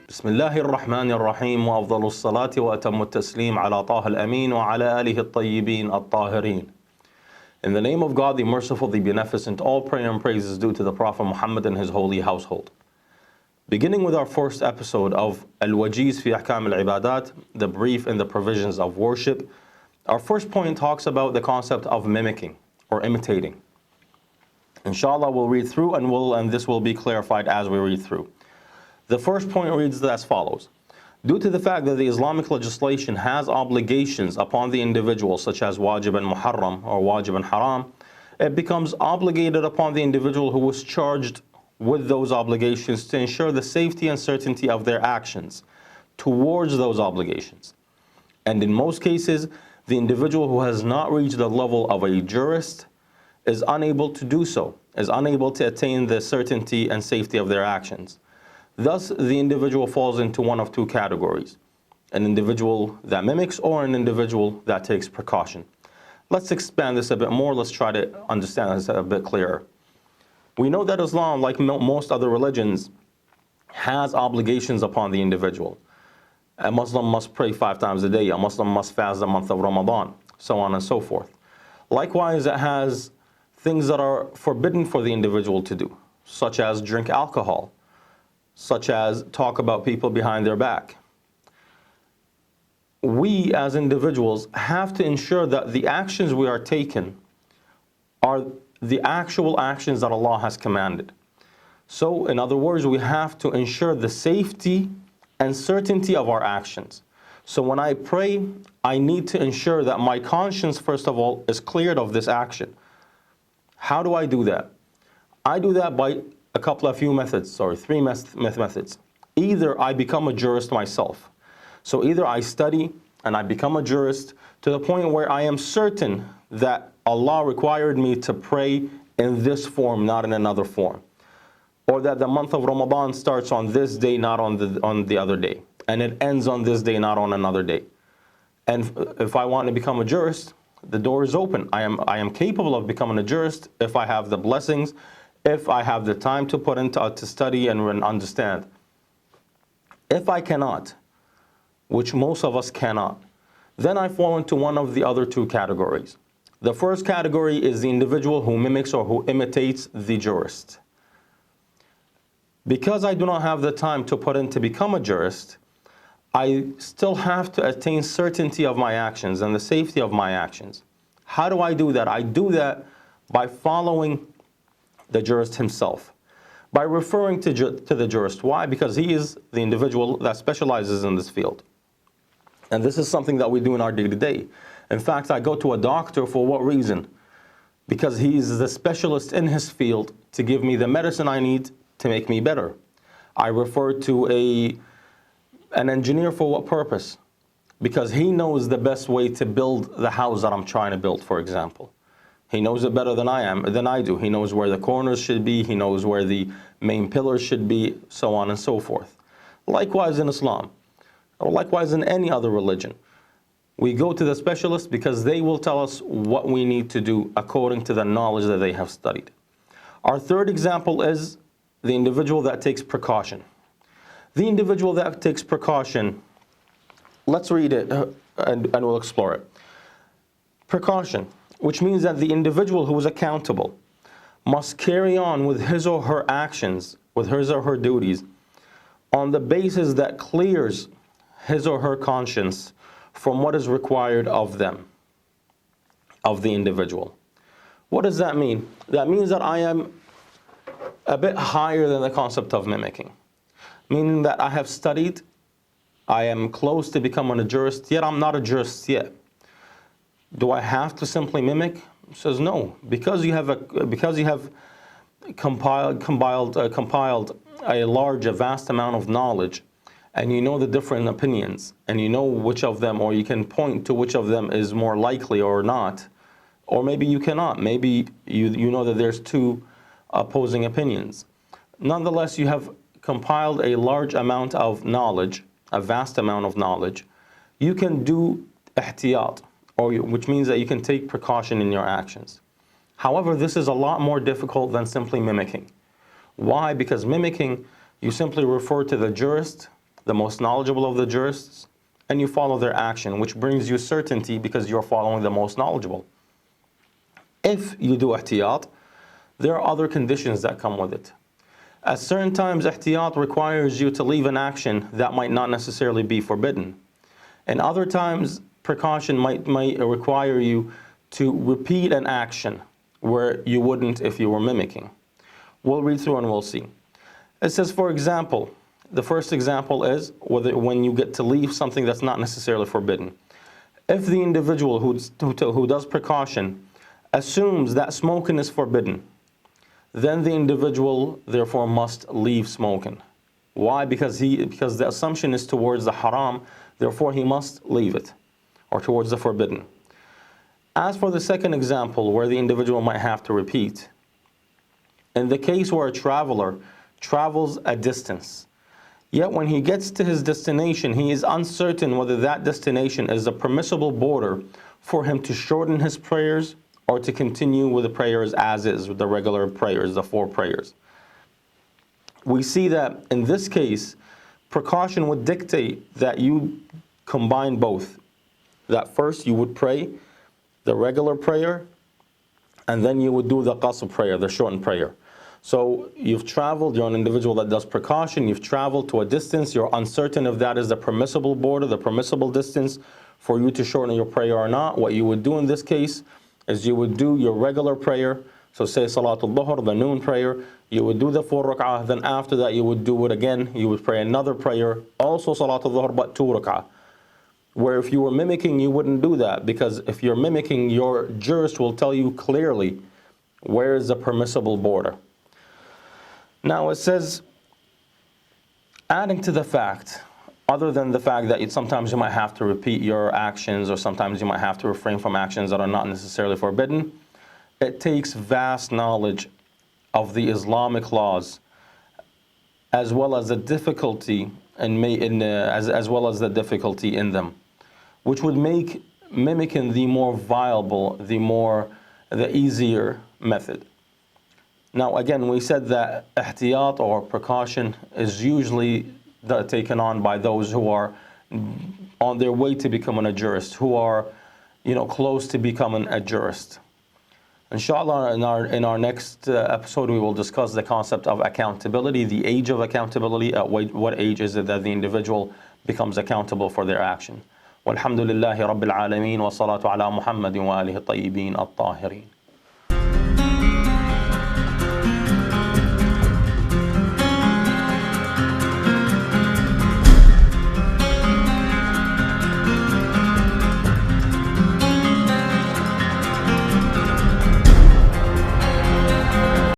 بسم الله الرحمن الرحيم وأفضل الصلاة وأتم التسليم على طه الأمين وعلى آله الطيبين الطاهرين. In the name of God, the merciful, the beneficent, all prayer and praise is due to the Prophet Muhammad and his holy household. Beginning with our first episode of الوجيز في أحكام العبادت, the brief in the provisions of worship, our first point talks about the concept of mimicking or imitating. Inshallah, we'll read through and this will be clarified as we read through. The first point reads as follows. Due to the fact that the Islamic legislation has obligations upon the individual, such as wajib and muharram or wajib and haram, it becomes obligated upon the individual who was charged with those obligations to ensure the safety and certainty of their actions towards those obligations. And in most cases, the individual who has not reached the level of a jurist is unable to do so, is unable to attain the certainty and safety of their actions. Thus, the individual falls into one of two categories: an individual that mimics or an individual that takes precaution. Let's expand this a bit more. Let's try to understand this a bit clearer. We know that Islam, like most other religions, has obligations upon the individual. A Muslim must pray 5 times a day. A Muslim must fast the month of Ramadan, so on and so forth. Likewise, it has things that are forbidden for the individual to do, such as drink alcohol, such as talk about people behind their back. We as individuals have to ensure that the actions we are taking are the actual actions that Allah has commanded. So, in other words, we have to ensure the safety and certainty of our actions. So when I pray, I need to ensure that my conscience, first of all, is cleared of this action. How do I do that? I do that by a few methods, or three methods. Either I become a jurist myself. So either I study and I become a jurist to the point where I am certain that Allah required me to pray in this form, not in another form. Or that the month of Ramadan starts on this day, not on the other day. And it ends on this day, not on another day. And if I want to become a jurist, the door is open. I am capable of becoming a jurist if I have the blessings, if I have the time to put into to study and understand. If I cannot, which most of us cannot, then I fall into one of the other two categories. The first category is the individual who mimics or who imitates the jurist. Because I do not have the time to put in to become a jurist, I still have to attain certainty of my actions and the safety of my actions. How do I do that? I do that by following the jurist himself, by referring to the jurist. Why? Because he is the individual that specializes in this field. And this is something that we do in our day-to-day. In fact, I go to a doctor for what reason? Because he is the specialist in his field to give me the medicine I need to make me better. I refer to an engineer for what purpose? Because he knows the best way to build the house that I'm trying to build, for example. He knows it better than I do. He knows where the corners should be. He knows where the main pillars should be, so on and so forth. Likewise in Islam, or likewise in any other religion. We go to the specialist because they will tell us what we need to do according to the knowledge that they have studied. Our third example is the individual that takes precaution. The individual that takes precaution, let's read it and we'll explore it. Precaution, which means that the individual who is accountable must carry on with his or her actions, with his or her duties, on the basis that clears his or her conscience from what is required of them, of the individual. What does that mean? That means that I am a bit higher than the concept of mimicking. Meaning that I have studied, I am close to becoming a jurist, yet I'm not a jurist yet. Do I have to simply mimic? He says no. Because you have compiled a vast amount of knowledge, and you know the different opinions, and you know which of them, or you can point to which of them is more likely or not, or maybe you cannot. Maybe you know that there's two opposing opinions. Nonetheless, you have compiled a large amount of knowledge, a vast amount of knowledge. You can do ihtiyat, which means that you can take precaution in your actions. However, this is a lot more difficult than simply mimicking. Why? Because mimicking, you simply refer to the jurist, the most knowledgeable of the jurists, and you follow their action, which brings you certainty because you're following the most knowledgeable. If you do ihtiyat, there are other conditions that come with it. At certain times, ihtiyat requires you to leave an action that might not necessarily be forbidden. And other times, precaution might require you to repeat an action where you wouldn't if you were mimicking. We'll read through and we'll see. It says, for example, the first example is when you get to leave something that's not necessarily forbidden. If the individual who does precaution assumes that smoking is forbidden, then the individual therefore must leave smoking. Why? Because the assumption is towards the haram, therefore he must leave it, or towards the forbidden. As for the second example, where the individual might have to repeat, in the case where a traveler travels a distance, yet when he gets to his destination, he is uncertain whether that destination is a permissible border for him to shorten his prayers or to continue with the prayers as is, with the regular prayers, the 4 prayers. We see that in this case, precaution would dictate that you combine both. That first you would pray the regular prayer, and then you would do the qasr prayer, the shortened prayer. So you've traveled, you're an individual that does precaution, you've traveled to a distance, you're uncertain if that is the permissible border, the permissible distance for you to shorten your prayer or not. What you would do in this case is you would do your regular prayer, so say Salatul Dhuhr, the noon prayer, you would do the 4 rak'ah, then after that you would do it again, you would pray another prayer, also Salatul Dhuhr, but 2 rak'ah. Where if you were mimicking, you wouldn't do that, because if you're mimicking, your jurist will tell you clearly where is the permissible border. Now it says, adding to the fact, other than the fact that sometimes you might have to repeat your actions, or sometimes you might have to refrain from actions that are not necessarily forbidden, it takes vast knowledge of the Islamic laws, as well as the difficulty as well as the difficulty in them, which would make mimicking the more viable, the easier method. Now again, we said that ihtiyat or precaution is usually taken on by those who are on their way to becoming a jurist, who are close to becoming a jurist. Inshallah, in our next episode, we will discuss the concept of accountability, the age of accountability. At what age is it that the individual becomes accountable for their action? Walhamdulillahi Rabbil Alameen wa salatu ala Muhammadin wa alihi at-tayyibin at-tahirin.